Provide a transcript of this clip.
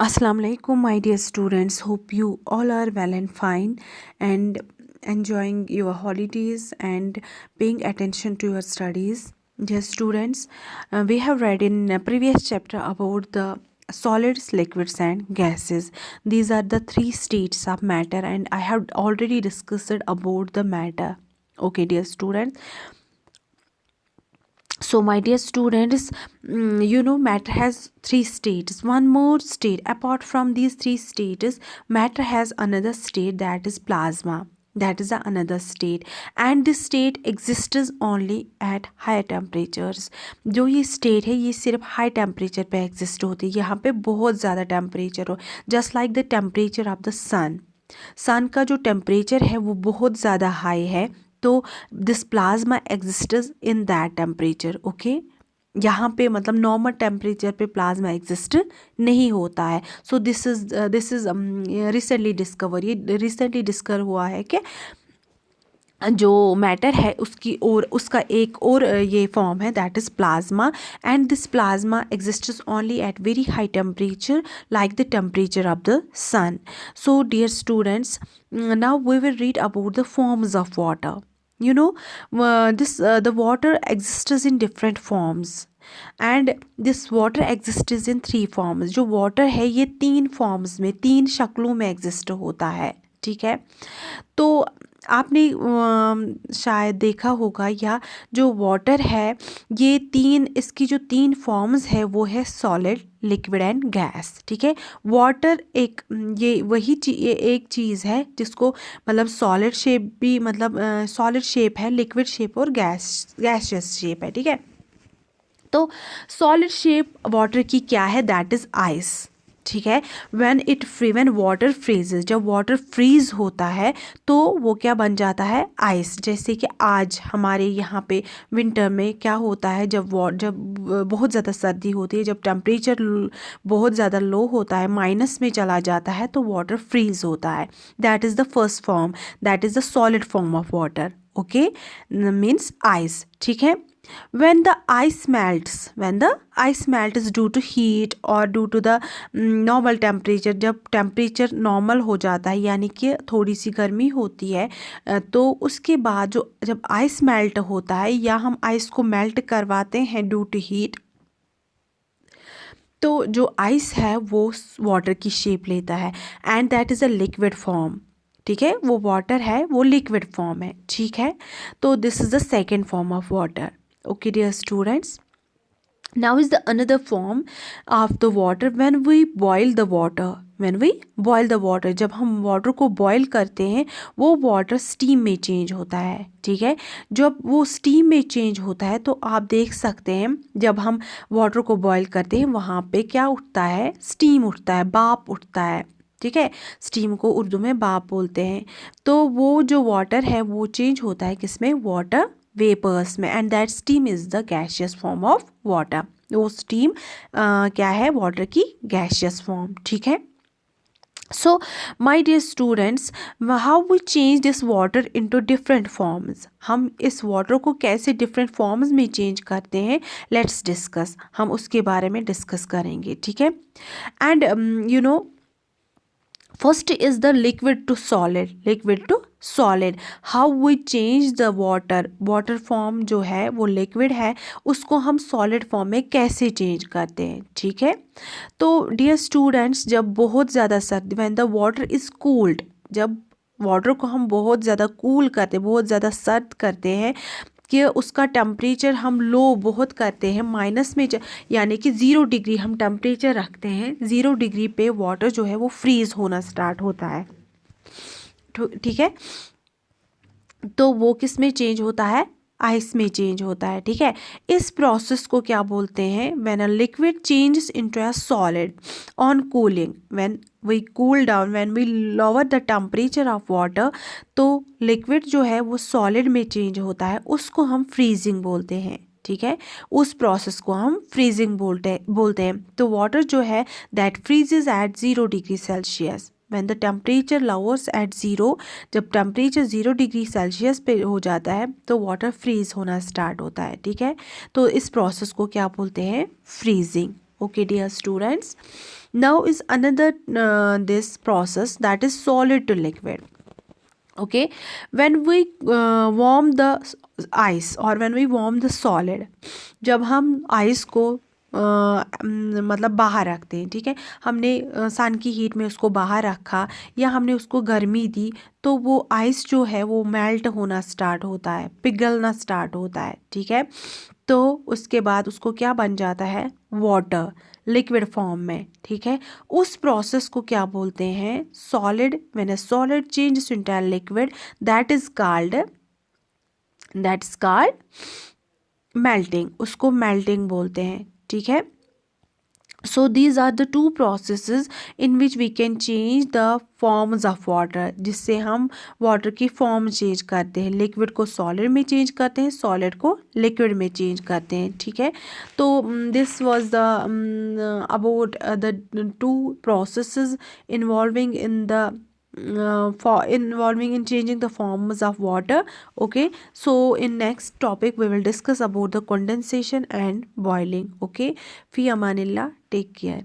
Assalamu alaikum, my dear students. Hope you all are well and fine and enjoying your holidays and paying attention to your studies. Dear students, we have read in a previous chapter about the solids, liquids, and gases. These are the three states of matter, and I have already discussed about the matter. Okay, dear students. So my dear students, matter has three states. One more state apart from these three states, matter has another state, that is plasma. That is another state, and this state exists only at higher temperatures. जो ये state है ये सिर्फ high temperature पे exist होती है, यहाँ पे बहुत ज़्यादा temperature हो, just like the temperature of the sun का जो टेम्परेचर है वो बहुत ज़्यादा हाई है, तो this plasma exists in that temperature. Okay, यहाँ पे मतलब नॉर्मल टेम्परेचर पे प्लाज्मा एग्जिस्ट नहीं होता है। So this is recently discover, ये रिसेंटली डिस्कवर हुआ है कि जो मैटर है उसकी और उसका एक और ये फॉर्म है, that is plasma, and this plasma exists only at very high temperature like the temperature of the sun. So dear students, now we will read about the forms of water. The water exists in different forms, and this water exists in three forms. जो water है ये तीन forms में, तीन शक्लों में exist होता है, ठीक है। तो आपने शायद देखा होगा, या जो वाटर है ये तीन, इसकी जो तीन फॉर्म्स है वो है सॉलिड, लिक्विड एंड गैस, ठीक है। वाटर एक ये वही ये एक चीज़ है जिसको मतलब सॉलिड शेप भी, मतलब सॉलिड शेप है, लिक्विड शेप और गैसियस शेप है, ठीक है। तो सॉलिड शेप वाटर की क्या है, दैट इज़ आइस, ठीक है। व्हेन वाटर फ्रीजेज, जब वाटर फ्रीज होता है तो वो क्या बन जाता है, आइस। जैसे कि आज हमारे यहाँ पे विंटर में क्या होता है, जब बहुत ज़्यादा सर्दी होती है, जब टेम्परेचर बहुत ज़्यादा लो होता है, माइनस में चला जाता है, तो वाटर फ्रीज होता है। That is the first form, that is the solid form of water. Okay, means ice, ठीक है। when the ice melts due to heat or due to the normal temperature, जब टेम्परेचर नॉर्मल हो जाता है यानी कि थोड़ी सी गर्मी होती है, तो उसके बाद जब आइस मेल्ट होता है या हम आइस को मेल्ट करवाते हैं ड्यू टू हीट, तो जो आइस है वो वाटर की शेप लेता है, and that is a liquid form, ठीक है। वो वाटर है वो लिक्विड फॉर्म है, ठीक है। तो this is the second form of water. Okay, dear students, now is the another form of the water when we boil the water, जब हम वाटर को बॉयल करते हैं वो वाटर स्टीम में चेंज होता है, ठीक है। जब वो स्टीम में चेंज होता है तो आप देख सकते हैं, जब हम वाटर को बॉयल करते हैं वहाँ पे क्या उठता है, स्टीम उठता है, भाप उठता है, ठीक है। स्टीम को उर्दू में भाप बोलते हैं। तो वो जो वाटर है वो चेंज होता है किसमें, वाटर वेपर्स में, and that steam is the gaseous form of water. वो स्टीम क्या है, वाटर की गैशियस फॉर्म, ठीक है। So my dear students, how we change this water into different forms, हम इस वाटर को कैसे डिफरेंट फॉर्म्स में चेंज करते हैं, लेट्स डिस्कस, हम उसके बारे में डिस्कस करेंगे, ठीक है। And first is the liquid to solid, how we change the water form जो है वो लिक्विड है, उसको हम सॉलिड फॉर्म में कैसे चेंज करते हैं, ठीक है। तो डियर स्टूडेंट्स, जब बहुत ज़्यादा सर्दी, when the water is cooled, जब वाटर को हम बहुत ज़्यादा कूल करते हैं, बहुत ज़्यादा सर्द करते हैं कि उसका टेम्परेचर हम लो बहुत करते हैं, माइनस में यानी कि 0 डिग्री हम टेम्परेचर रखते हैं, 0 डिग्री पे वाटर जो है वो फ्रीज़ होना स्टार्ट होता है, ठीक है। तो वो किस में चेंज होता है, आइस में चेंज होता है, ठीक है। इस प्रोसेस को क्या बोलते हैं, when a liquid changes into a solid on cooling, when we cool down, when we lower the temperature of water, तो लिक्विड जो है वो सॉलिड में चेंज होता है, उसको हम फ्रीजिंग बोलते हैं, ठीक है। उस प्रोसेस को हम फ्रीजिंग बोलते हैं। तो वाटर जो है that freezes at 0 degree Celsius, when the temperature lowers at 0, जब टेम्परेचर 0 डिग्री सेल्सियस पे हो जाता है तो वाटर फ्रीज होना स्टार्ट होता है, ठीक है। तो इस प्रोसेस को क्या बोलते हैं, freezing. Okay dear students, Now is another this process, that is solid to liquid. Okay, when we warm the ice or when we warm the solid, जब हम आइस को मतलब बाहर रखते हैं, ठीक है, हमने सन की हीट में उसको बाहर रखा या हमने उसको गर्मी दी, तो वो आइस जो है वो मेल्ट होना स्टार्ट होता है, पिघलना स्टार्ट होता है, ठीक है। तो उसके बाद उसको क्या बन जाता है, वाटर, लिक्विड फॉर्म में, ठीक है। उस प्रोसेस को क्या बोलते हैं, solid. When a solid changes into a liquid, that is called melting, उसको मेल्टिंग बोलते हैं, ठीक है। So these are the two processes in which we can change the forms of water, जिससे हम वाटर की फॉर्म चेंज करते हैं, लिक्विड को सॉलिड में चेंज करते हैं, सॉलिड को लिक्विड में चेंज करते हैं, ठीक है। तो this was the about the two processes involving in the for involving in changing the forms of water. Okay, so in next topic we will discuss about the condensation and boiling. Okay, fi amanillah, take care.